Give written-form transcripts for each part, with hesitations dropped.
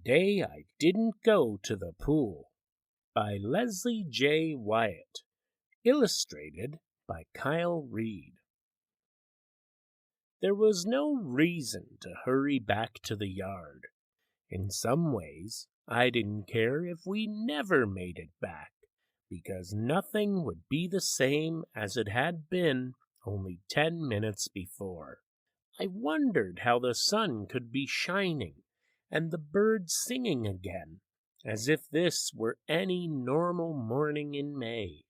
Day I Didn't Go to the Pool by Leslie J. Wyatt, illustrated by Kyle Reed. There was no reason to hurry back to the yard. In some ways, I didn't care if we never made it back, because nothing would be the same as it had been only 10 minutes before. I wondered how the sun could be shining and the birds singing again, as if this were any normal morning in May.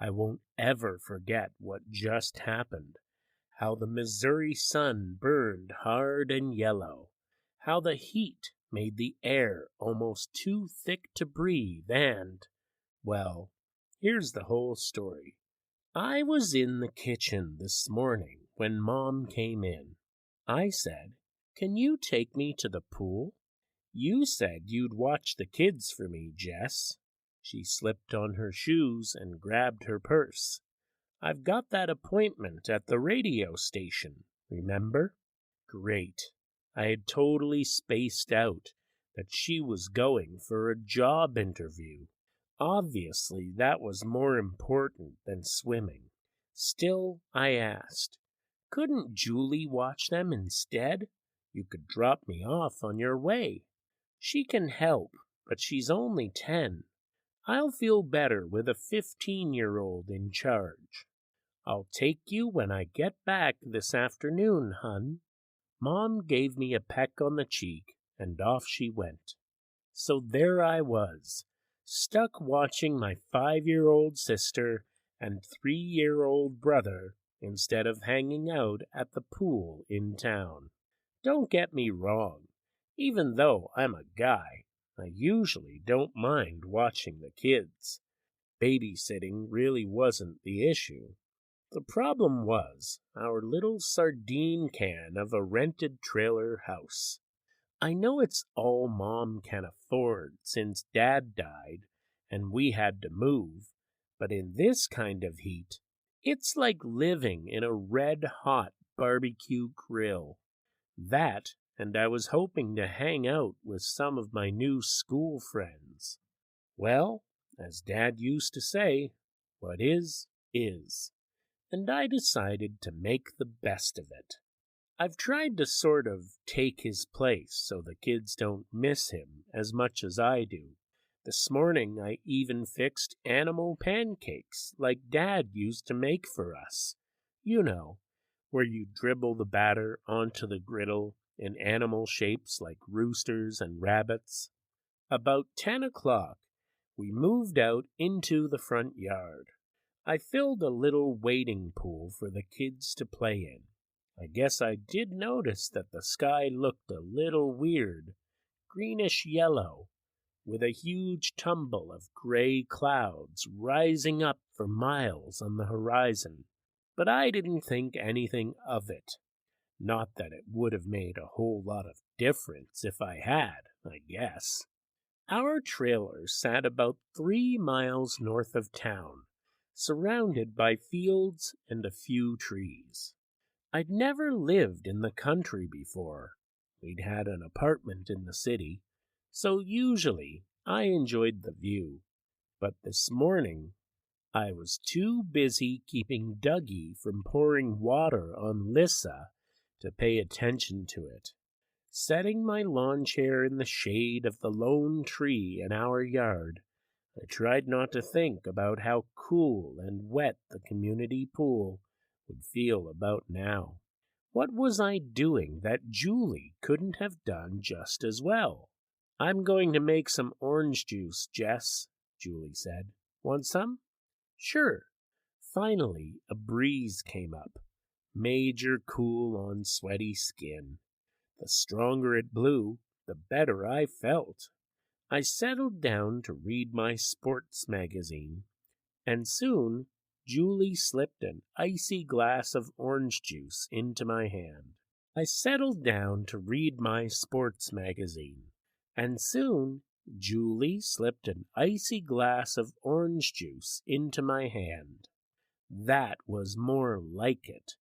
I won't ever forget what just happened, how the Missouri sun burned hard and yellow, how the heat made the air almost too thick to breathe, and, well, here's the whole story. I was in the kitchen this morning when Mom came in. I said, "Can you take me to the pool?" "You said you'd watch the kids for me, Jess." She slipped on her shoes and grabbed her purse. "I've got that appointment at the radio station, remember?" Great. I had totally spaced out that she was going for a job interview. Obviously, that was more important than swimming. Still, I asked, "Couldn't Julie watch them instead? You could drop me off on your way." "She can help, but she's only 10. I'll feel better with a 15-year-old in charge." "I'll take you when I get back this afternoon, hun." Mom gave me a peck on the cheek, and off she went. So there I was, stuck watching my 5-year-old sister and 3-year-old brother instead of hanging out at the pool in town. Don't get me wrong. Even though I'm a guy, I usually don't mind watching the kids. Babysitting really wasn't the issue. The problem was our little sardine can of a rented trailer house. I know it's all Mom can afford since Dad died and we had to move, but in this kind of heat, it's like living in a red-hot barbecue grill. That, and I was hoping to hang out with some of my new school friends. Well, as Dad used to say, what is, is. And I decided to make the best of it. I've tried to sort of take his place so the kids don't miss him as much as I do. This morning I even fixed animal pancakes like Dad used to make for us. You know, where you dribble the batter onto the griddle in animal shapes like roosters and rabbits. About 10 o'clock, we moved out into the front yard. I filled a little wading pool for the kids to play in. I guess I did notice that the sky looked a little weird, greenish-yellow, with a huge tumble of gray clouds rising up for miles on the horizon. But I didn't think anything of it. Not that it would have made a whole lot of difference if I had, I guess. Our trailer sat about 3 miles north of town, surrounded by fields and a few trees. I'd never lived in the country before. We'd had an apartment in the city, so usually I enjoyed the view. But this morning, I was too busy keeping Dougie from pouring water on Lissa to pay attention to it. Setting my lawn chair in the shade of the lone tree in our yard, I tried not to think about how cool and wet the community pool would feel about now. What was I doing that Julie couldn't have done just as well? "I'm going to make some orange juice, Jess," Julie said. "Want some?" "Sure." Finally, a breeze came up, major cool on sweaty skin. The stronger it blew, the better I felt. I settled down to read my sports magazine, and soon Julie slipped an icy glass of orange juice into my hand. I settled down to read my sports magazine, and soon Julie slipped an icy glass of orange juice into my hand. That was more like it.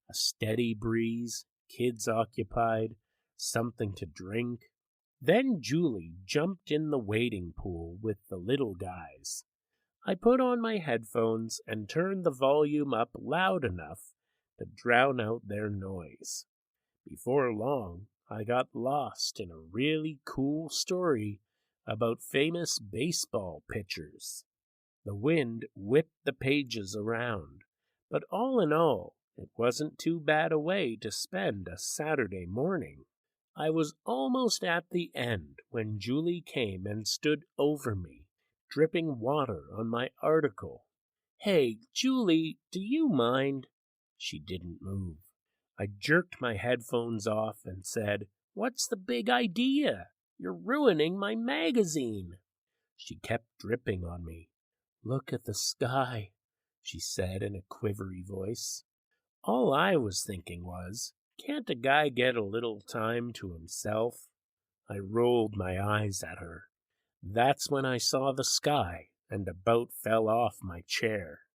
A steady breeze, kids occupied, something to drink. Then Julie jumped in the wading pool with the little guys. I put on my headphones and turned the volume up loud enough to drown out their noise. Before long, I got lost in a really cool story about famous baseball pitchers. The wind whipped the pages around, but all in all, it wasn't too bad a way to spend a Saturday morning. I was almost at the end when Julie came and stood over me, dripping water on my article. "Hey, Julie, do you mind?" She didn't move. I jerked my headphones off and said, "What's the big idea? You're ruining my magazine." She kept dripping on me. "Look at the sky," she said in a quivery voice. All I was thinking was, can't a guy get a little time to himself? I rolled my eyes at her. That's when I saw the sky and about fell off my chair.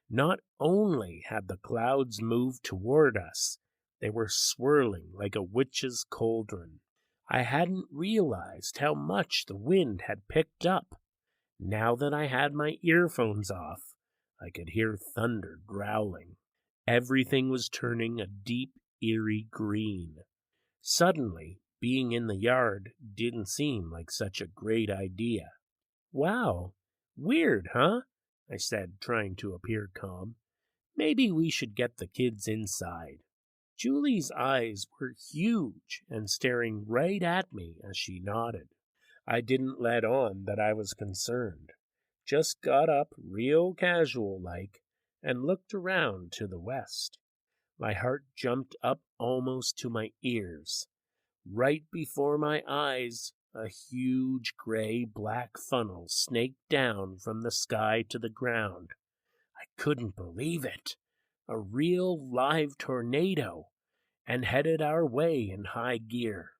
Not only had the clouds moved toward us, they were swirling like a witch's cauldron. I hadn't realized how much the wind had picked up. Now that I had my earphones off, I could hear thunder growling. Everything was turning a deep, eerie green. Suddenly, being in the yard didn't seem like such a great idea. "Wow, weird, huh?" I said, trying to appear calm. "Maybe we should get the kids inside." Julie's eyes were huge and staring right at me as she nodded. I didn't let on that I was concerned. Just got up real casual-like and looked around to the west. My heart jumped up almost to my ears. Right before my eyes, a huge gray-black funnel snaked down from the sky to the ground. I couldn't believe it. A real live tornado, and headed our way in high gear.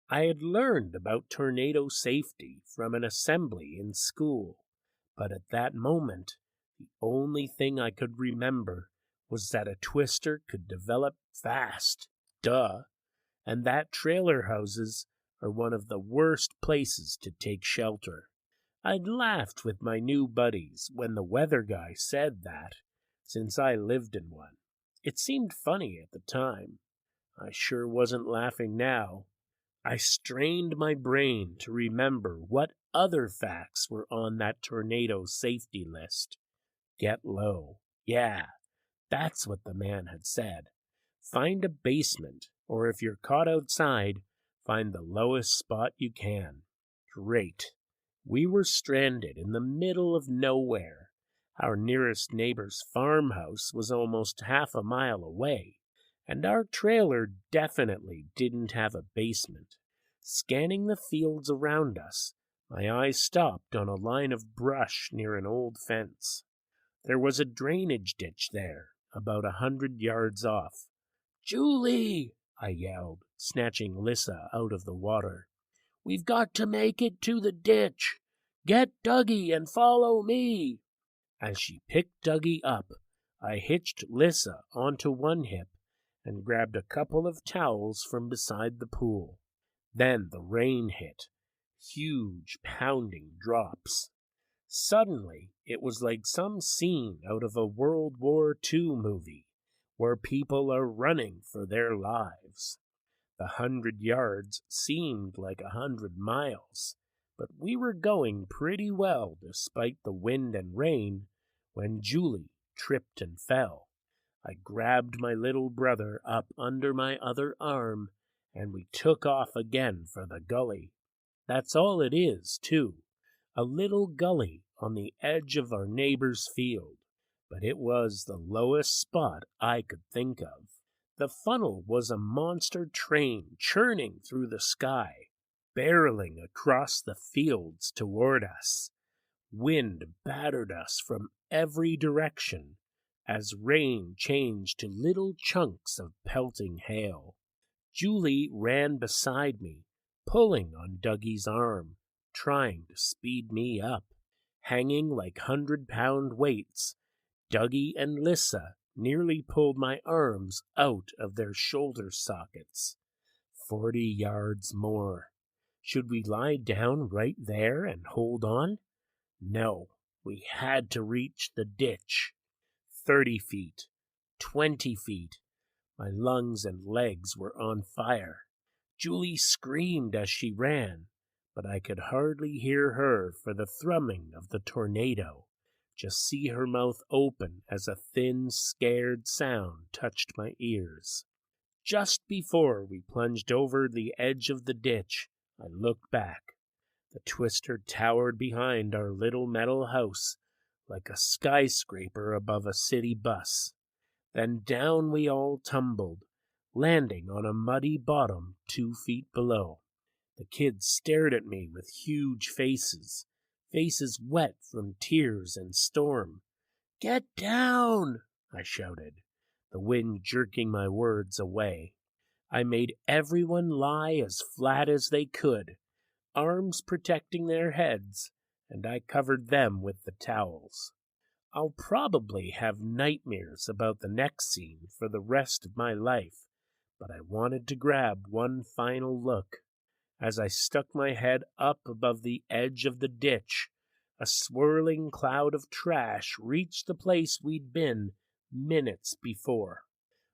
I had learned about tornado safety from an assembly in school, but at that moment, the only thing I could remember was that a twister could develop fast, and that trailer houses are one of the worst places to take shelter. I'd laughed with my new buddies when the weather guy said that, since I lived in one. It seemed funny at the time. I sure wasn't laughing now. I strained my brain to remember what other facts were on that tornado safety list. Get low. Yeah, that's what the man had said. Find a basement, or if you're caught outside, find the lowest spot you can. Great. We were stranded in the middle of nowhere. Our nearest neighbor's farmhouse was almost half a mile away, and our trailer definitely didn't have a basement. Scanning the fields around us, my eyes stopped on a line of brush near an old fence. There was a drainage ditch there, about 100 yards off. "Julie!" I yelled, snatching Lissa out of the water. "We've got to make it to the ditch. Get Dougie and follow me." As she picked Dougie up, I hitched Lissa onto one hip and grabbed a couple of towels from beside the pool. Then the rain hit. Huge, pounding drops. Suddenly, it was like some scene out of a World War II movie, where people are running for their lives. The 100 yards seemed like 100 miles, but we were going pretty well despite the wind and rain when Julie tripped and fell. I grabbed my little brother up under my other arm, and we took off again for the gully. That's all it is, too, a little gully on the edge of our neighbor's field, but it was the lowest spot I could think of. The funnel was a monster train churning through the sky, barreling across the fields toward us. Wind battered us from every direction as rain changed to little chunks of pelting hail. Julie ran beside me, pulling on Dougie's arm, trying to speed me up. Hanging like 100-pound weights, Dougie and Lissa nearly pulled my arms out of their shoulder sockets. 40 yards more. Should we lie down right there and hold on? No, we had to reach the ditch. 30 feet, 20 feet. My lungs and legs were on fire. Julie screamed as she ran, but I could hardly hear her for the thrumming of the tornado. Just see her mouth open as a thin, scared sound touched my ears. Just before we plunged over the edge of the ditch, I looked back. The twister towered behind our little metal house, like a skyscraper above a city bus. Then down we all tumbled, landing on a muddy bottom 2 feet below. The kids stared at me with huge faces wet from tears and storm. "Get down!" I shouted, the wind jerking my words away. I made everyone lie as flat as they could, arms protecting their heads, and I covered them with the towels. I'll probably have nightmares about the next scene for the rest of my life, but I wanted to grab one final look. As I stuck my head up above the edge of the ditch, a swirling cloud of trash reached the place we'd been minutes before.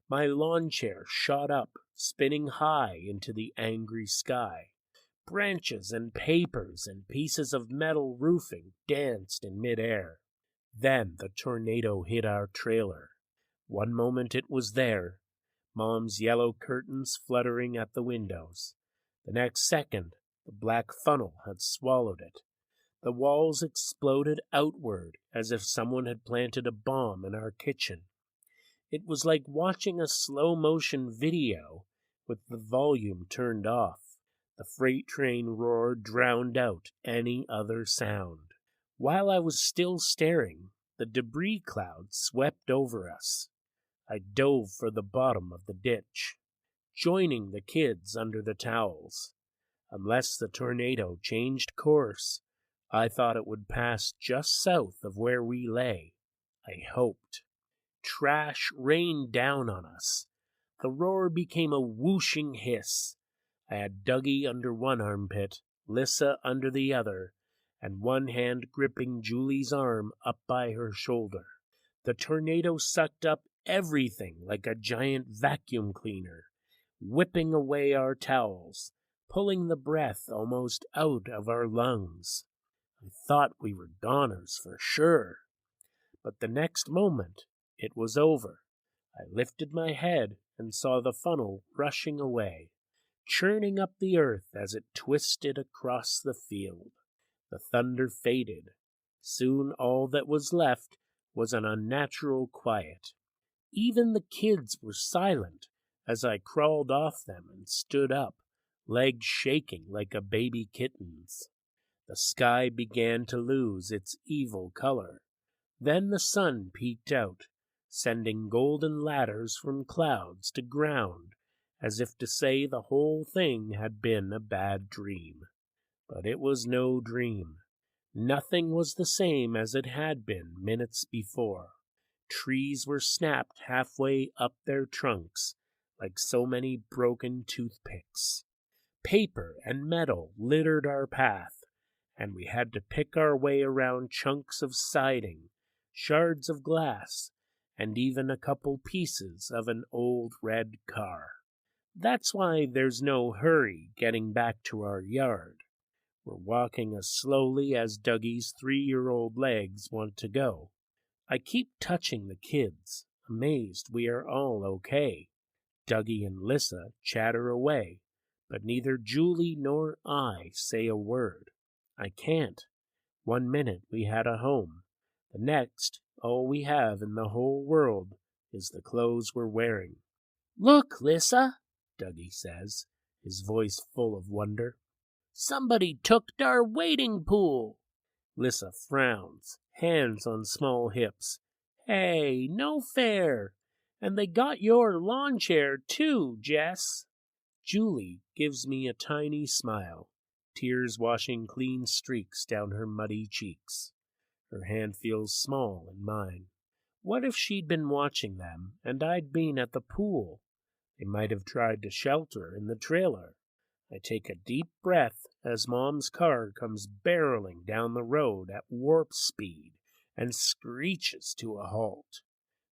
My lawn chair shot up, spinning high into the angry sky. Branches and papers and pieces of metal roofing danced in midair. Then the tornado hit our trailer. One moment it was there, Mom's yellow curtains fluttering at the windows. The next second, the black funnel had swallowed it. The walls exploded outward as if someone had planted a bomb in our kitchen. It was like watching a slow-motion video with the volume turned off. The freight train roar drowned out any other sound. While I was still staring, the debris cloud swept over us. I dove for the bottom of the ditch, joining the kids under the towels. Unless the tornado changed course, I thought it would pass just south of where we lay. I hoped. Trash rained down on us. The roar became a whooshing hiss. I had Dougie under one armpit, Lissa under the other, and one hand gripping Julie's arm up by her shoulder. The tornado sucked up everything like a giant vacuum cleaner, whipping away our towels, pulling the breath almost out of our lungs. I thought we were goners for sure. But the next moment, it was over. I lifted my head and saw the funnel rushing away, churning up the earth as it twisted across the field. The thunder faded. Soon all that was left was an unnatural quiet. Even the kids were silent as I crawled off them and stood up, legs shaking like a baby kitten's. The sky began to lose its evil color. Then the sun peeked out, sending golden ladders from clouds to ground, as if to say the whole thing had been a bad dream. But it was no dream. Nothing was the same as it had been minutes before. Trees were snapped halfway up their trunks, like so many broken toothpicks. Paper and metal littered our path, and we had to pick our way around chunks of siding, shards of glass, and even a couple pieces of an old red car. That's why there's no hurry getting back to our yard. We're walking as slowly as Dougie's 3-year-old legs want to go. I keep touching the kids, amazed we are all okay. Dougie and Lissa chatter away, but neither Julie nor I say a word. I can't. 1 minute we had a home. The next, all we have in the whole world is the clothes we're wearing. "Look, Lissa," Dougie says, his voice full of wonder. "Somebody took our wading pool." Lissa frowns, hands on small hips. "Hey, no fair. And they got your lawn chair, too, Jess." Julie gives me a tiny smile, tears washing clean streaks down her muddy cheeks. Her hand feels small in mine. What if she'd been watching them, and I'd been at the pool? They might have tried to shelter in the trailer. I take a deep breath as Mom's car comes barreling down the road at warp speed and screeches to a halt.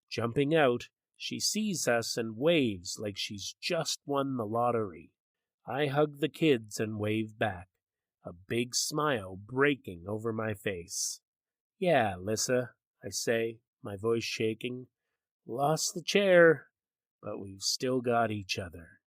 Jumping out, she sees us and waves like she's just won the lottery. I hug the kids and wave back, a big smile breaking over my face. "Yeah, Lissa," I say, my voice shaking. "Lost the chair, but we've still got each other."